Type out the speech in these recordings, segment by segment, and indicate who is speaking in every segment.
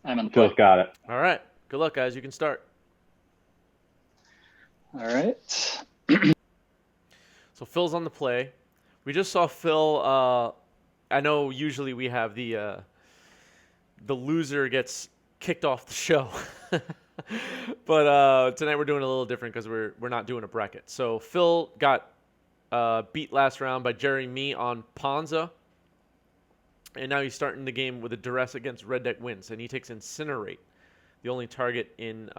Speaker 1: I'm in the
Speaker 2: Phil's
Speaker 1: play.
Speaker 2: got it.
Speaker 3: All right. Good luck, guys. You can start.
Speaker 1: All right.
Speaker 3: So Phil's on the play. We just saw Phil. I know usually we have the loser gets kicked off the show, but tonight we're doing a little different because we're not doing a bracket. So Phil got beat last round by Jerry Me on Ponza, and now he's starting the game with a duress against Red Deck Wins, and he takes Incinerate, the only target in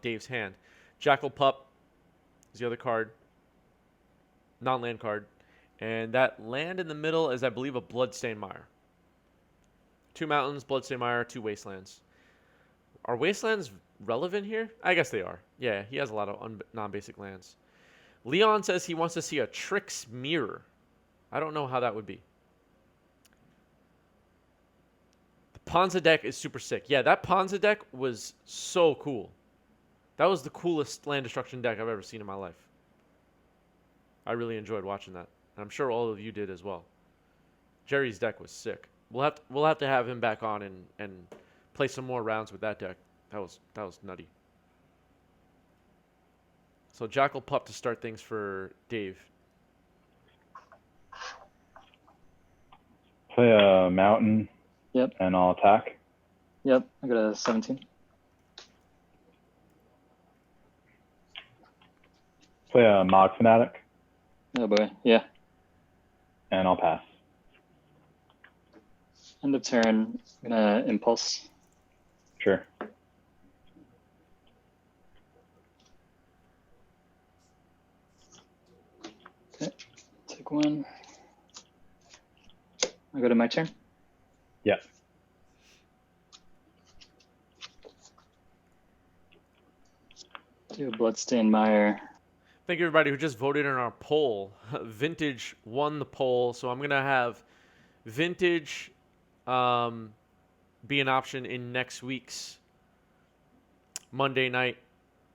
Speaker 3: Dave's hand. Jackal Pup is the other card, non-land card. And that land in the middle is, I believe, a Bloodstained Mire. 2 mountains, Bloodstained Mire, 2 wastelands. Are wastelands relevant here? I guess they are. Yeah, he has a lot of non-basic lands. Leon says he wants to see a Trix Mirror. I don't know how that would be. The Ponza deck is super sick. Yeah, that Ponza deck was so cool. That was the coolest land destruction deck I've ever seen in my life. I really enjoyed watching that. And I'm sure all of you did as well. Jerry's deck was sick. We'll have to have him back on and play some more rounds with that deck. That was nutty. So Jackal Pup to start things for Dave.
Speaker 2: Play a mountain.
Speaker 1: Yep.
Speaker 2: And I'll attack.
Speaker 1: Yep. I got a 17.
Speaker 2: Play a Mog Fanatic.
Speaker 1: Oh boy. Yeah.
Speaker 2: And I'll pass.
Speaker 1: End of turn. I'm gonna impulse.
Speaker 2: Sure.
Speaker 1: Okay. Take one. I go to my turn.
Speaker 2: Yeah.
Speaker 1: Do a Bloodstained Mire.
Speaker 3: Thank you, everybody who just voted in our poll. Vintage won the poll, so I'm going to have Vintage be an option in next week's Monday night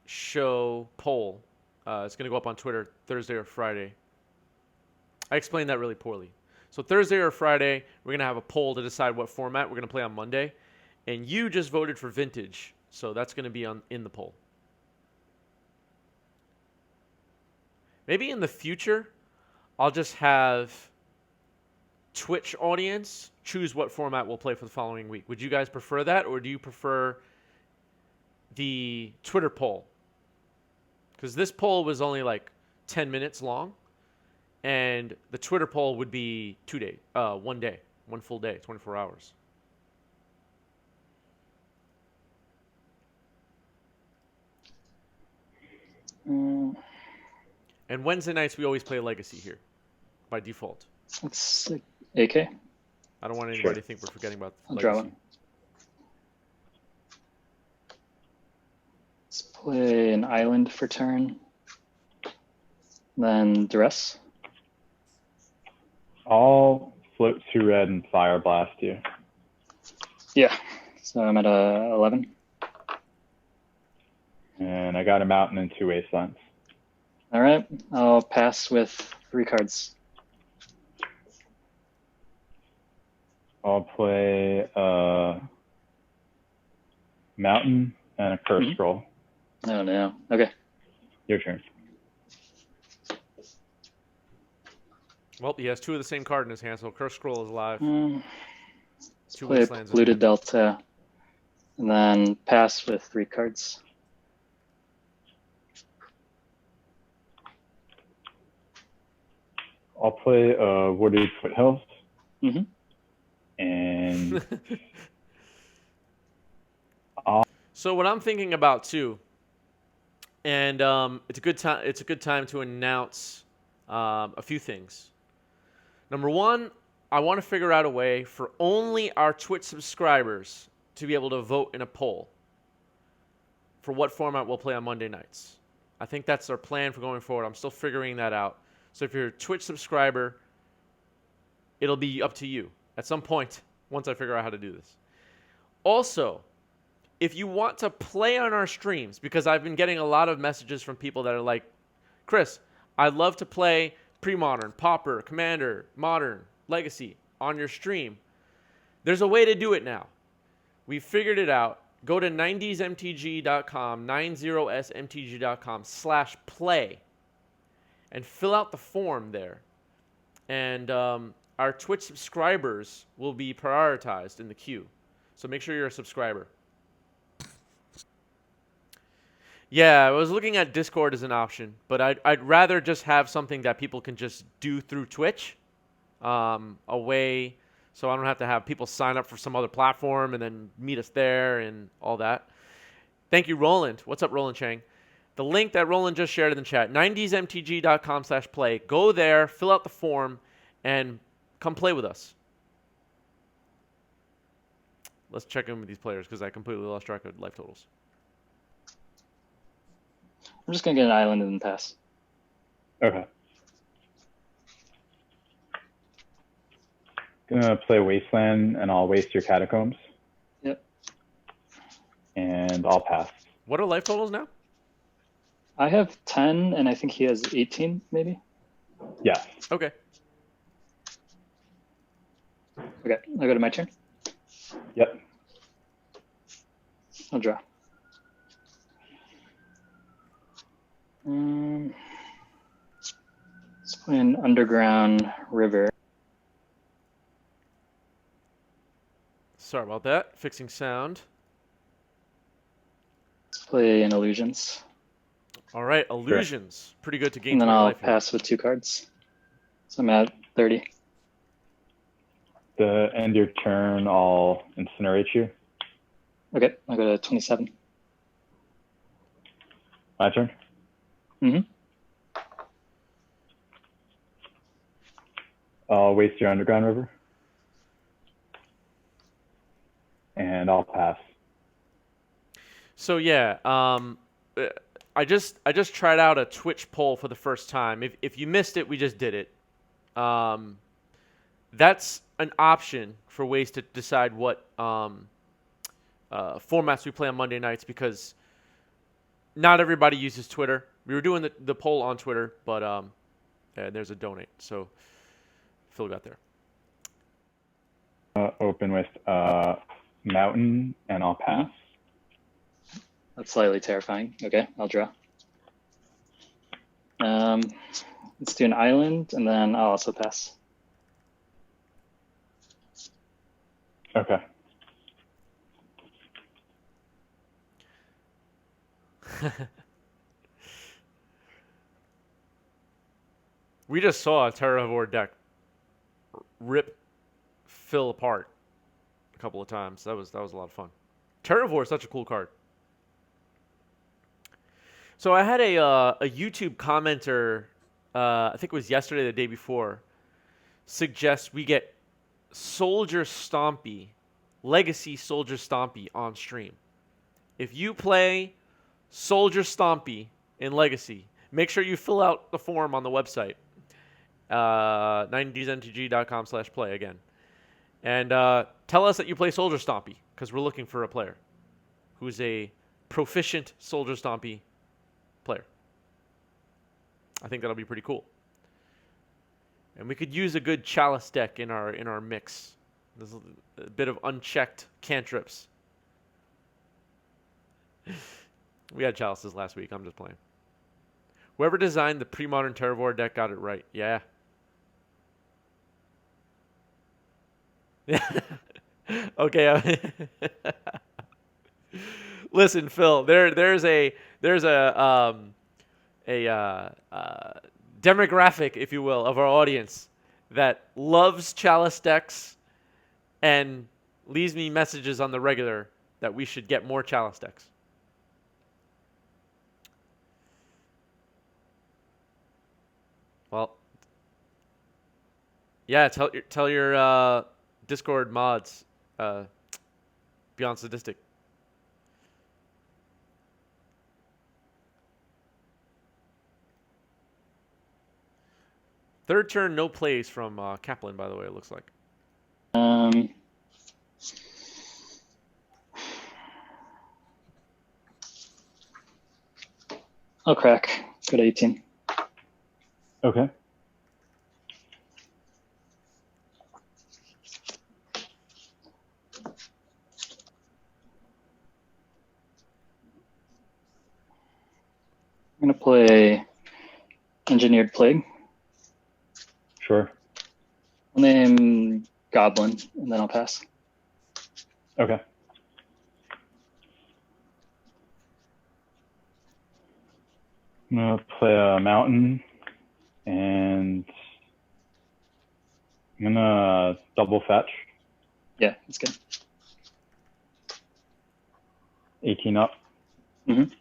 Speaker 3: show poll. It's going to go up on Twitter Thursday or Friday. I explained that really poorly. So Thursday or Friday, we're going to have a poll to decide what format we're going to play on Monday. And you just voted for Vintage, so that's going to be in the poll. Maybe in the future, I'll just have Twitch audience choose what format we'll play for the following week. Would you guys prefer that, or do you prefer the Twitter poll? Because this poll was only like 10 minutes long, and the Twitter poll would be 1 day, 1 full day, 24 hours. And Wednesday nights, we always play Legacy here, by default.
Speaker 1: It's like AK.
Speaker 3: I don't want anybody to think we're forgetting about
Speaker 1: I'll
Speaker 3: Legacy.
Speaker 1: draw one. Let's play an island for turn. Then duress.
Speaker 2: I'll float 2 red and Fire Blast you.
Speaker 1: Yeah. So I'm at a 11.
Speaker 2: And I got a mountain and 2 wastelands.
Speaker 1: All right. I'll pass with 3 cards.
Speaker 2: I'll play a mountain and a curse scroll.
Speaker 1: Oh no. Okay.
Speaker 2: Your turn.
Speaker 3: Well, he has 2 of the same card in his hand, so Curse Scroll is alive.
Speaker 1: Let's
Speaker 3: 2
Speaker 1: play
Speaker 3: wastelands.
Speaker 1: Polluted Delta. And then pass with 3 cards.
Speaker 2: I'll play Wooded Foothills.
Speaker 1: Mm-hmm.
Speaker 2: And
Speaker 3: So what I'm thinking about too, and it's a good time. It's a good time to announce a few things. Number one, I want to figure out a way for only our Twitch subscribers to be able to vote in a poll for what format we'll play on Monday nights. I think that's our plan for going forward. I'm still figuring that out. So if you're a Twitch subscriber, it'll be up to you at some point once I figure out how to do this. Also, if you want to play on our streams, because I've been getting a lot of messages from people that are like, Chris, I'd love to play Premodern, Pauper, Commander, Modern, Legacy on your stream. There's a way to do it now. We figured it out. go to 90smtg.com, 90smtg.com/play, and fill out the form there. And our Twitch subscribers will be prioritized in the queue. So make sure you're a subscriber. Yeah, I was looking at Discord as an option, but I'd rather just have something that people can just do through Twitch, a way so I don't have to have people sign up for some other platform and then meet us there and all that. Thank you, Roland. What's up, Roland Chang? The link that Roland just shared in the chat, 90smtg.com/play. Go there, fill out the form, and come play with us. Let's check in with these players because I completely lost track of life totals.
Speaker 1: I'm just going to get an island and then pass.
Speaker 2: Okay. Gonna play Wasteland, and I'll waste your Catacombs.
Speaker 1: Yep.
Speaker 2: And I'll pass.
Speaker 3: What are life totals now?
Speaker 1: I have 10, and I think he has 18, maybe.
Speaker 2: Yeah.
Speaker 3: Okay.
Speaker 1: Okay, I'll go to my turn.
Speaker 2: Yep.
Speaker 1: I'll draw. Let's play an Underground River.
Speaker 3: Sorry about that. Fixing sound.
Speaker 1: Let's play an Illusions.
Speaker 3: All right, Illusions. Pretty good to gain
Speaker 1: And then
Speaker 3: 20
Speaker 1: I'll
Speaker 3: life here.
Speaker 1: pass with 2 cards. So I'm at 30.
Speaker 2: The end of your turn, I'll incinerate you.
Speaker 1: Okay, I'll go to 27.
Speaker 2: My turn.
Speaker 1: Mm-hmm.
Speaker 2: I'll waste your Underground River. And I'll pass.
Speaker 3: So yeah, I just tried out a Twitch poll for the first time. If you missed it, we just did it. That's an option for ways to decide what formats we play on Monday nights because not everybody uses Twitter. We were doing the poll on Twitter, but yeah, there's a donate. So Phil got there.
Speaker 2: Open with Mountain, and I'll pass.
Speaker 1: That's slightly terrifying. Okay, I'll draw. Let's do an island, and then I'll also pass.
Speaker 2: Okay.
Speaker 3: We just saw a Terravore deck rip Phil apart a couple of times. That was a lot of fun. Terravore is such a cool card. So I had a YouTube commenter, I think it was yesterday, the day before, suggest we get Soldier Stompy, Legacy Soldier Stompy on stream. If you play Soldier Stompy in Legacy, make sure you fill out the form on the website, 90smtg.com/play again. And tell us that you play Soldier Stompy, because we're looking for a player who's a proficient Soldier Stompy player. I think that'll be pretty cool. And we could use a good Chalice deck in our mix. There's a bit of unchecked cantrips. We had Chalices last week. I'm just playing. Whoever designed the Premodern Terravore deck got it right. Yeah. Okay. Listen, Phil. There's a demographic, if you will, of our audience that loves Chalice decks and leaves me messages on the regular that we should get more Chalice decks. Well, yeah, tell your Discord mods beyond sadistic. Third turn, no plays from Kaplan, by the way, it looks like.
Speaker 1: I'll crack. Go to 18.
Speaker 2: Okay.
Speaker 1: I'm gonna play Engineered Plague.
Speaker 2: Sure.
Speaker 1: I'll name Goblin, and then I'll pass.
Speaker 2: Okay. I'm gonna play a mountain, and I'm gonna double fetch.
Speaker 1: Yeah, that's good.
Speaker 2: 18 up.
Speaker 1: Mm-hmm.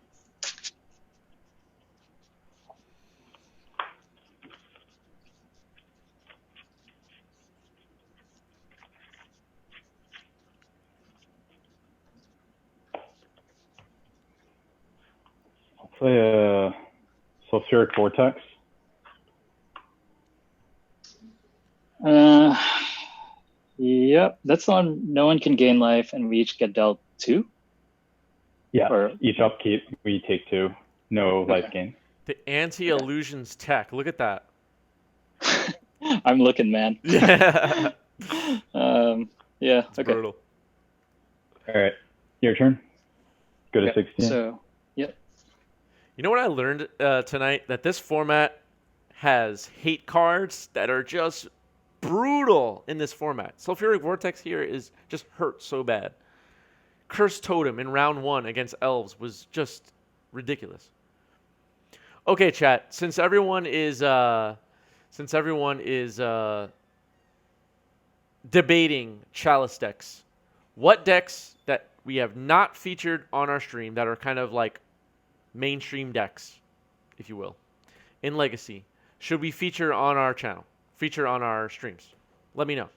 Speaker 2: I'll play a Sulfuric Vortex.
Speaker 1: Yep, that's the one. No one can gain life, and we each get dealt 2.
Speaker 2: Yeah,
Speaker 1: Or-
Speaker 2: each upkeep we take 2. No life
Speaker 1: Okay.
Speaker 2: gain.
Speaker 3: The anti-illusions tech. Look at that.
Speaker 1: I'm looking, man.
Speaker 3: Yeah.
Speaker 1: Yeah.
Speaker 3: It's
Speaker 1: Okay.
Speaker 3: brutal.
Speaker 2: All right, your turn. Go to
Speaker 1: Okay,
Speaker 2: 16.
Speaker 1: So, yep.
Speaker 3: You know what I learned tonight? That this format has hate cards that are just brutal in this format. Sulfuric Vortex here is just hurt so bad. Cursed Totem in round 1 against Elves was just ridiculous. Okay, chat. Since everyone is debating Chalice decks, what decks that we have not featured on our stream that are kind of like mainstream decks, if you will, in Legacy, should we feature on our channel, feature on our streams? Let me know.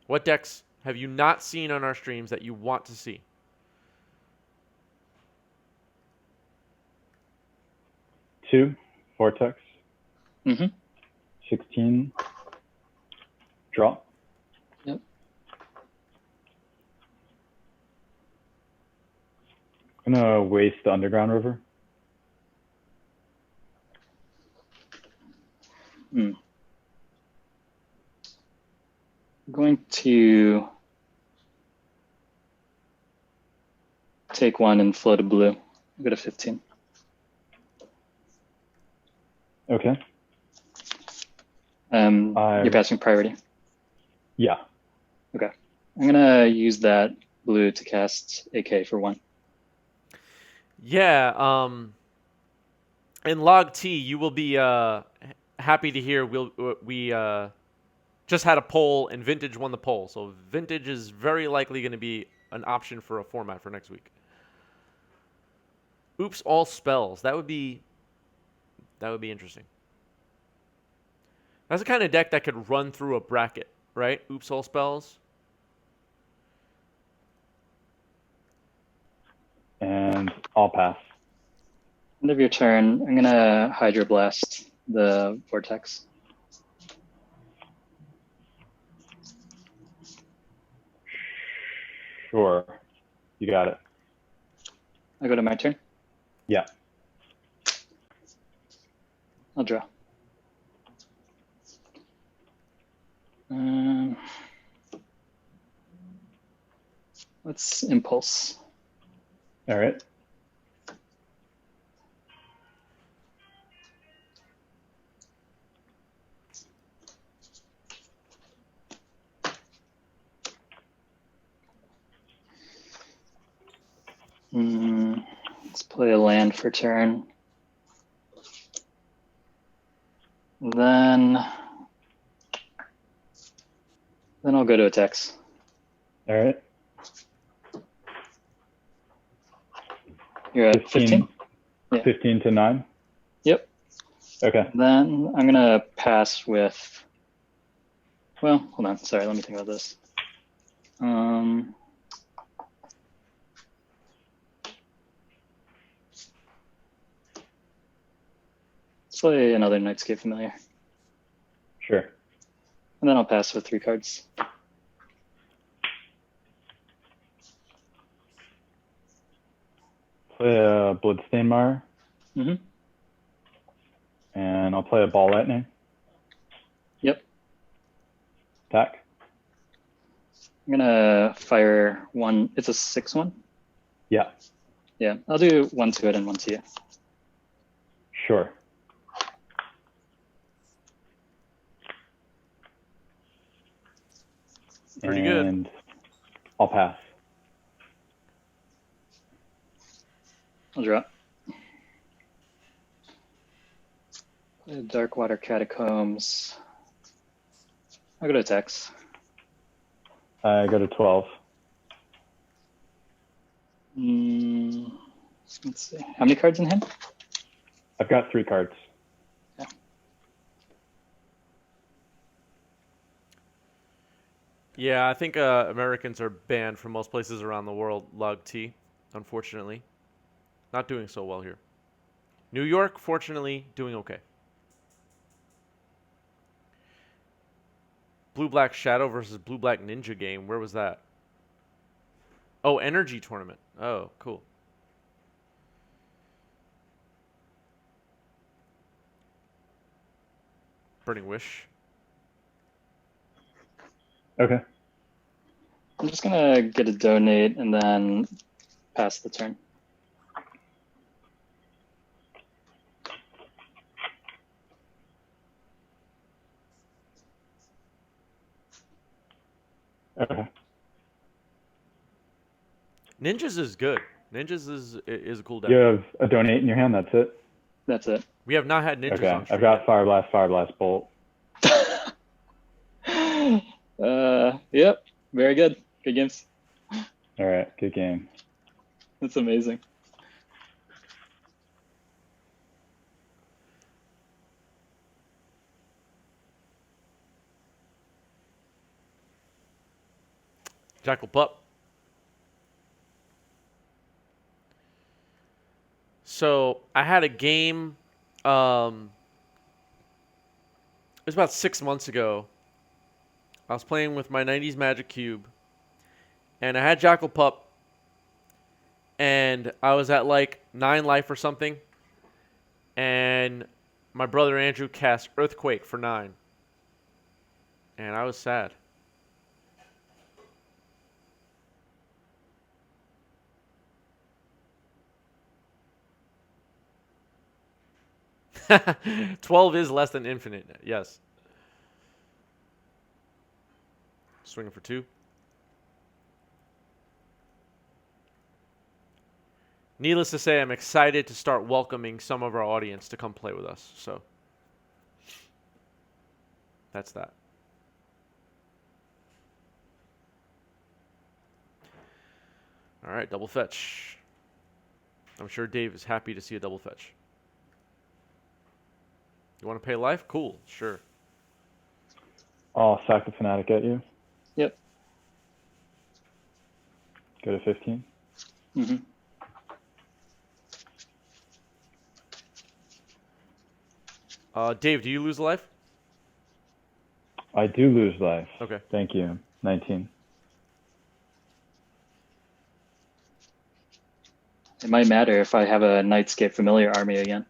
Speaker 3: What decks have you not seen on our streams that you want to see?
Speaker 2: Two, Vortex.
Speaker 1: Mm-hmm.
Speaker 2: 16. Draw.
Speaker 1: Yep.
Speaker 2: I'm gonna waste the Underground River.
Speaker 1: I'm going to take 1 and float a blue. Go to 15.
Speaker 2: Okay.
Speaker 1: You're passing priority.
Speaker 2: Yeah.
Speaker 1: Okay. I'm gonna use that blue to cast AK for 1.
Speaker 3: Yeah. In Log T, you will be happy to hear we just had a poll and Vintage won the poll. So Vintage is very likely going to be an option for a format for next week. Oops, all spells. That would be interesting. That's the kind of deck that could run through a bracket, right? Oops, all spells.
Speaker 2: And I'll pass.
Speaker 1: End of your turn. I'm gonna Hydroblast the Vortex.
Speaker 2: Sure. You got it.
Speaker 1: I go to my turn.
Speaker 2: Yeah.
Speaker 1: I'll draw. Let's Impulse.
Speaker 2: All right.
Speaker 1: Let's play a land for turn. Then I'll go to attacks.
Speaker 2: All right.
Speaker 1: You're at 15? Yeah.
Speaker 2: 15 to 9?
Speaker 1: Yep.
Speaker 2: Okay.
Speaker 1: Then I'm going to pass with, well, hold on. Sorry, let me think about this. Let's play another Nightscape Familiar.
Speaker 2: Sure.
Speaker 1: And then I'll pass with 3 cards.
Speaker 2: Play a Bloodstained Mire.
Speaker 1: Mm-hmm.
Speaker 2: And I'll play a Ball Lightning.
Speaker 1: Yep.
Speaker 2: Attack.
Speaker 1: I'm going to fire 1. It's a 6-1?
Speaker 2: Yeah.
Speaker 1: Yeah, I'll do one to it and one to you.
Speaker 2: Sure.
Speaker 3: Pretty good.
Speaker 2: And I'll pass.
Speaker 1: I'll draw. Darkwater Catacombs. I'll go to attacks.
Speaker 2: I go to 12.
Speaker 1: Let's see. How many cards in hand?
Speaker 2: I've got 3 cards.
Speaker 1: Yeah.
Speaker 3: Yeah, I think Americans are banned from most places around the world. Log T, unfortunately. Not doing so well here. New York, fortunately, doing okay. Blue-Black Shadow versus Blue-Black Ninja game. Where was that? Oh, Energy Tournament. Oh, cool. Burning Wish.
Speaker 2: Okay.
Speaker 1: I'm just gonna get a donate and then pass the turn.
Speaker 2: Okay.
Speaker 3: Ninjas is good. Ninjas is a cool deck.
Speaker 2: You have a donate in your hand, that's it?
Speaker 1: That's it.
Speaker 3: We have not had ninjas
Speaker 2: Okay.
Speaker 3: on stream
Speaker 2: I've got
Speaker 3: yet.
Speaker 2: Fire Blast, Fire Blast, Bolt.
Speaker 1: Yep. Very good. Good games.
Speaker 2: All right. Good game.
Speaker 1: That's amazing.
Speaker 3: Jackal Pup. So I had a game. It was about 6 months ago. I was playing with my 90s Magic Cube, and I had Jackal Pup, and I was at like 9 life or something, and my brother Andrew cast Earthquake for 9, and I was sad. $12 is less than infinite. Yes. Swinging for 2. Needless to say, I'm excited to start welcoming some of our audience to come play with us. So that's that. All right, double fetch. I'm sure Dave is happy to see a double fetch. You want to pay life? Cool, sure.
Speaker 2: I'll sack the Fanatic at you.
Speaker 1: Yep.
Speaker 2: Go to 15.
Speaker 1: Mm-hmm.
Speaker 3: Dave, do you lose a life?
Speaker 2: I do lose life.
Speaker 3: Okay.
Speaker 2: Thank you. 19.
Speaker 1: It might matter if I have a Nightscape Familiar army again.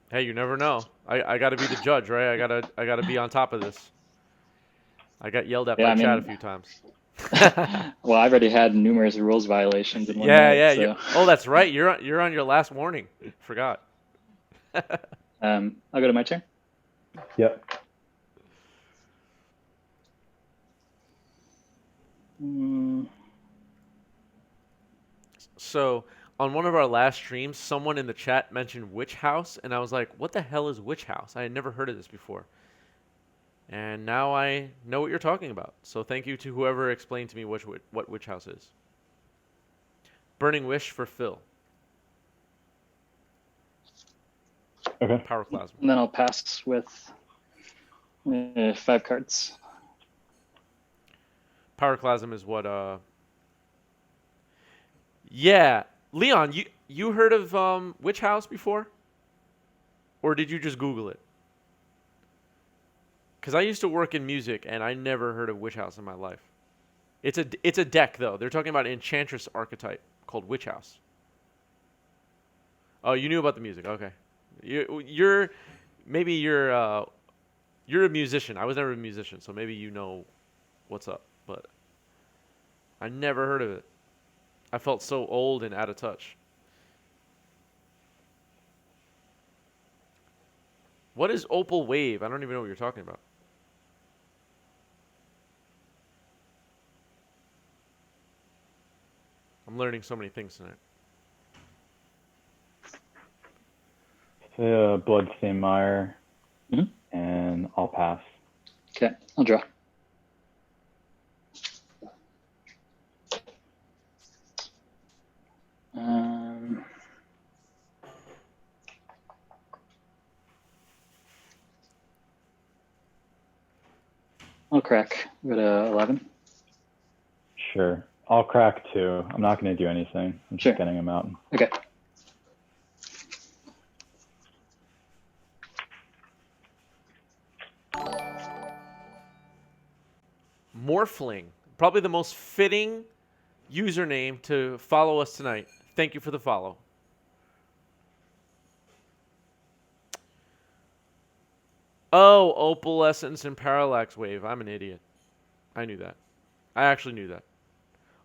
Speaker 3: Hey, you never know. I got to be the judge, right? I gotta be on top of this. I got yelled at by chat a few times.
Speaker 1: Well, I've already had numerous rules violations in one
Speaker 3: Yeah,
Speaker 1: night,
Speaker 3: yeah.
Speaker 1: so.
Speaker 3: Oh, that's right. You're on your last warning. Forgot.
Speaker 1: I'll go to my turn.
Speaker 2: Yep.
Speaker 3: So on one of our last streams, someone in the chat mentioned Witch House, and I was like, "What the hell is Witch House?" I had never heard of this before, and now I know what you're talking about. So thank you to whoever explained to me what Witch House is. Burning Wish for Phil.
Speaker 2: Okay.
Speaker 3: Pyroclasm.
Speaker 1: And then I'll pass with 5 cards.
Speaker 3: Pyroclasm is what? Yeah, Leon, you heard of Witch House before, or did you just Google it? Because I used to work in music, and I never heard of Witch House in my life. It's a deck though. They're talking about an Enchantress archetype called Witch House. Oh, you knew about the music. Okay, you're a musician. I was never a musician, so maybe you know what's up. But I never heard of it. I felt so old and out of touch. What is Opal Wave? I don't even know what you're talking about. I'm learning so many things tonight.
Speaker 2: Say a Bloodstained Mire,
Speaker 1: Mhm.
Speaker 2: and I'll pass.
Speaker 1: Okay, I'll draw. I'll crack. Go to 11.
Speaker 2: Sure. I'll crack 2. I'm not going to do anything. I'm just
Speaker 1: Sure.
Speaker 2: getting a mountain.
Speaker 1: Okay.
Speaker 3: Morphling, probably the most fitting username to follow us tonight. Thank you for the follow. Oh, Opalescence and Parallax Wave. I'm an idiot. I knew that. I actually knew that.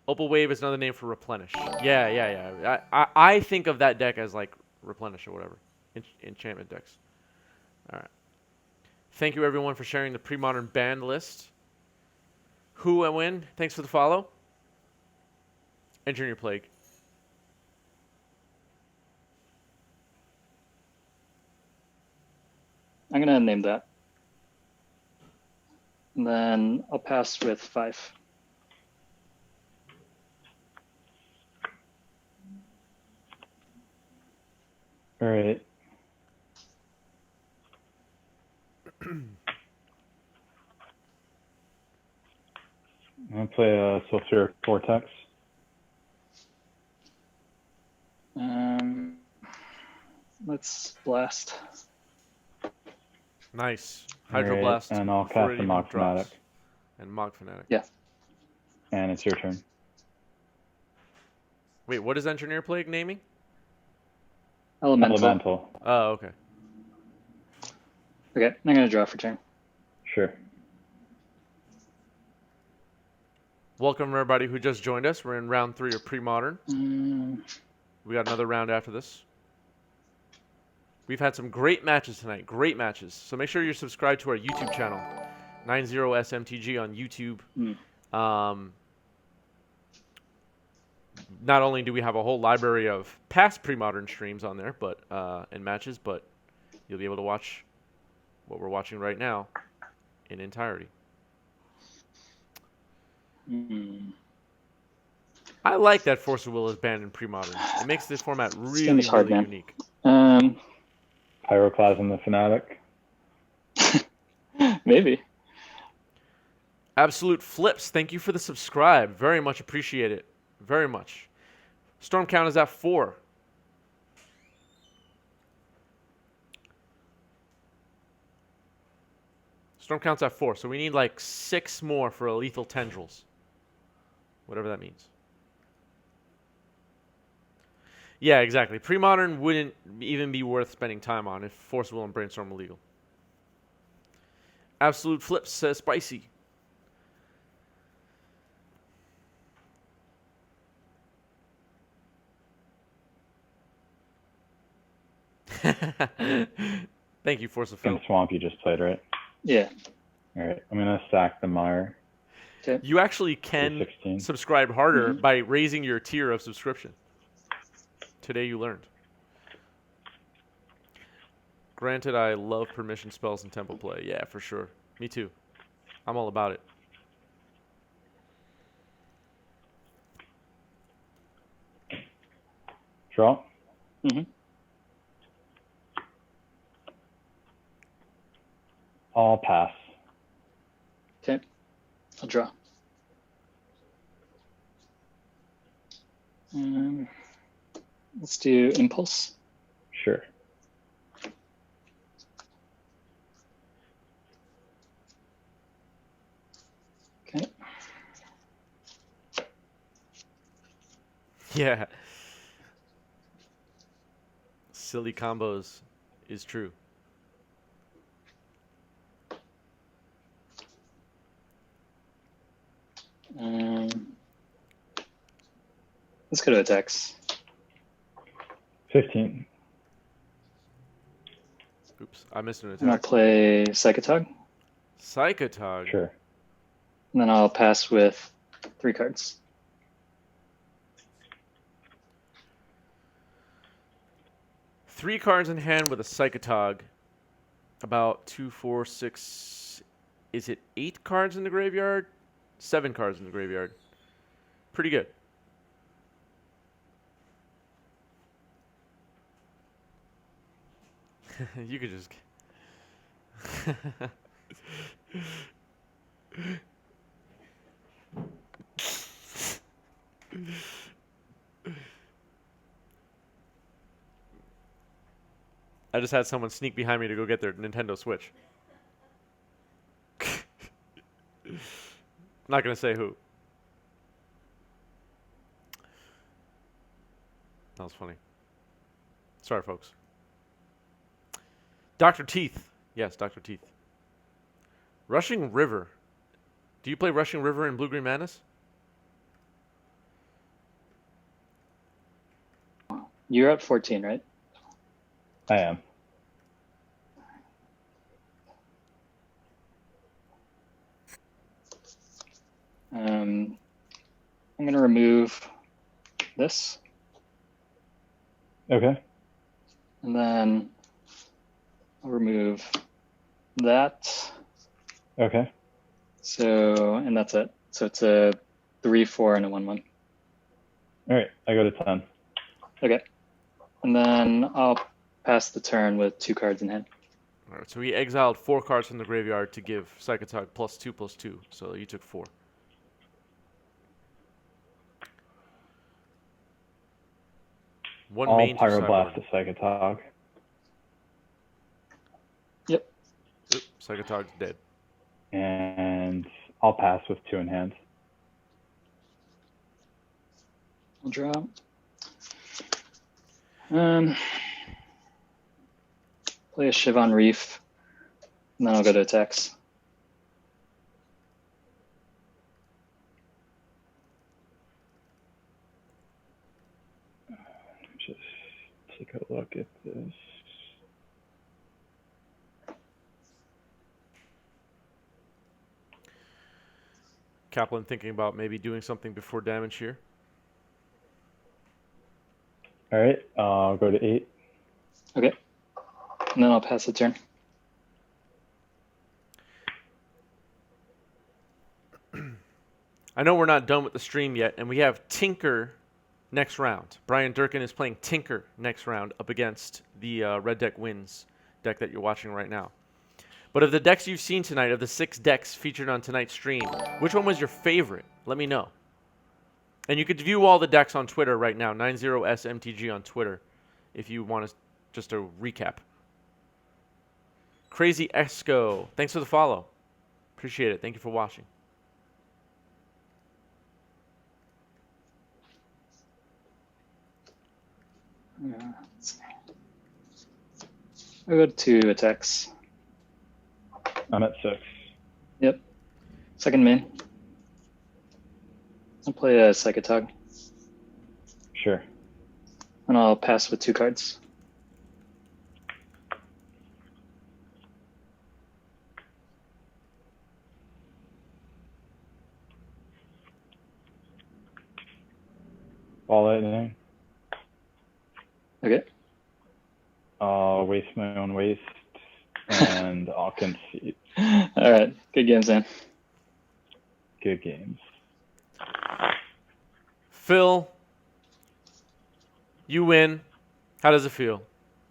Speaker 3: Opal Wave is another name for Replenish. Yeah. I think of that deck as like Replenish or whatever. Enchantment decks. All right. Thank you, everyone, for sharing the Premodern banned list. Who and when? Thanks for the follow. Engineer Plague.
Speaker 1: I'm going to name that. And then I'll pass with 5.
Speaker 2: All right. I'm going to play a Sulfuric Vortex.
Speaker 1: Let's blast.
Speaker 3: Nice.
Speaker 2: All right,
Speaker 3: Hydroblast.
Speaker 2: and I'll
Speaker 3: before
Speaker 2: cast
Speaker 3: it
Speaker 2: a
Speaker 3: even
Speaker 2: Mog
Speaker 3: drops.
Speaker 2: Fanatic.
Speaker 3: And Mog Fanatic.
Speaker 1: Yeah.
Speaker 2: And it's your turn.
Speaker 3: Wait, what is Engineer Plague naming?
Speaker 1: Elemental.
Speaker 3: Oh, okay.
Speaker 1: Okay, I'm going to draw for turn.
Speaker 2: Sure.
Speaker 3: Welcome, everybody who just joined us. We're in round 3 of Premodern. We got another round after this. We've had some great matches tonight. Great matches. So make sure you're subscribed to our YouTube channel, 90SMTG on YouTube. Not only do we have a whole library of past Premodern streams on there, but and matches, but you'll be able to watch what we're watching right now in entirety. I like that Force of Will is banned in Premodern. It makes this format really,
Speaker 1: hard,
Speaker 3: really
Speaker 1: man.
Speaker 3: unique.
Speaker 2: Pyroclasm the Fanatic.
Speaker 1: Maybe.
Speaker 3: Absolute Flips, thank you for the subscribe. Very much appreciate it. Very much. Storm count is at 4. Storm count's at 4, so we need like 6 more for a Lethal Tendrils. Whatever that means. Yeah, exactly. Premodern wouldn't even be worth spending time on if Force Will and Brainstorm were legal. Absolute Flips says spicy. Thank you, Force of Phil.
Speaker 2: And Swamp you just played, right?
Speaker 1: Yeah.
Speaker 2: All right. I'm going to sack the Mire.
Speaker 1: Okay.
Speaker 3: You actually can
Speaker 2: 16.
Speaker 3: subscribe harder by raising your tier of subscription. Today you learned. Granted, I love permission spells and tempo play. Yeah, for sure. Me too. I'm all about it.
Speaker 2: Draw. I'll pass.
Speaker 1: Okay. I'll draw. Let's do Impulse.
Speaker 2: Sure.
Speaker 1: Okay.
Speaker 3: Yeah. Silly combos is true.
Speaker 1: Let's go to attacks.
Speaker 2: 15.
Speaker 3: Oops, I missed an
Speaker 1: I'm gonna
Speaker 3: attack.
Speaker 1: play Psychotog,
Speaker 3: Psychotog.
Speaker 2: Sure.
Speaker 1: and then I'll pass with 3 cards.
Speaker 3: Three cards in hand with a Psychotog. About 2, 4, 6. Is it 8 cards in the graveyard? 7 cards in the graveyard. Pretty good. You could just. I just had someone sneak behind me to go get their Nintendo Switch. Not gonna say who. That was funny. Sorry, folks. Dr. Teeth. Yes, Dr. Teeth. Rushing River. Do you play Rushing River in Blue Green Madness?
Speaker 1: You're at 14, right?
Speaker 2: I am.
Speaker 1: I'm going to remove this,
Speaker 2: Okay.
Speaker 1: and then I'll remove that.
Speaker 2: Okay.
Speaker 1: So, and that's it. So it's a 3, 4, and a 1, 1.
Speaker 2: All right. I go to 10.
Speaker 1: Okay. And then I'll pass the turn with 2 cards in hand.
Speaker 3: All right, so he exiled 4 cards from the graveyard to give Psychotog +2/+2. So you took 4. One
Speaker 2: All
Speaker 3: main, 2
Speaker 2: Pyroblast to
Speaker 3: sideboard.
Speaker 2: Psychotog.
Speaker 1: Yep.
Speaker 3: Oop, Psychotog's dead.
Speaker 2: And I'll pass with 2 in hand.
Speaker 1: I'll draw. Play a Shivon Reef, and then I'll go to attacks.
Speaker 2: Just take a look at this.
Speaker 3: Kaplan thinking about maybe doing something before damage here.
Speaker 2: All right. I'll go to 8.
Speaker 1: Okay. And then I'll pass the turn.
Speaker 3: I know we're not done with the stream yet, and we have Tinker next round. Brian Durkin is playing Tinker next round up against the Red Deck Wins deck that you're watching right now. But of the decks you've seen tonight, of the 6 decks featured on tonight's stream, which one was your favorite? Let me know. And you could view all the decks on Twitter right now, 90SMTG on Twitter, if you want to just a recap. Crazy Esco, thanks for the follow. Appreciate it. Thank you for watching.
Speaker 1: Let's see. I'll go to attacks.
Speaker 2: I'm at 6.
Speaker 1: Yep. Second main. I'll play a Psychotog,
Speaker 2: Sure.
Speaker 1: and I'll pass with 2 cards.
Speaker 2: Ball lightning.
Speaker 1: Okay.
Speaker 2: I'll waste my own waste, and I'll concede.
Speaker 1: All right. Good games, man.
Speaker 2: Good games.
Speaker 3: Phil, you win. How does it feel?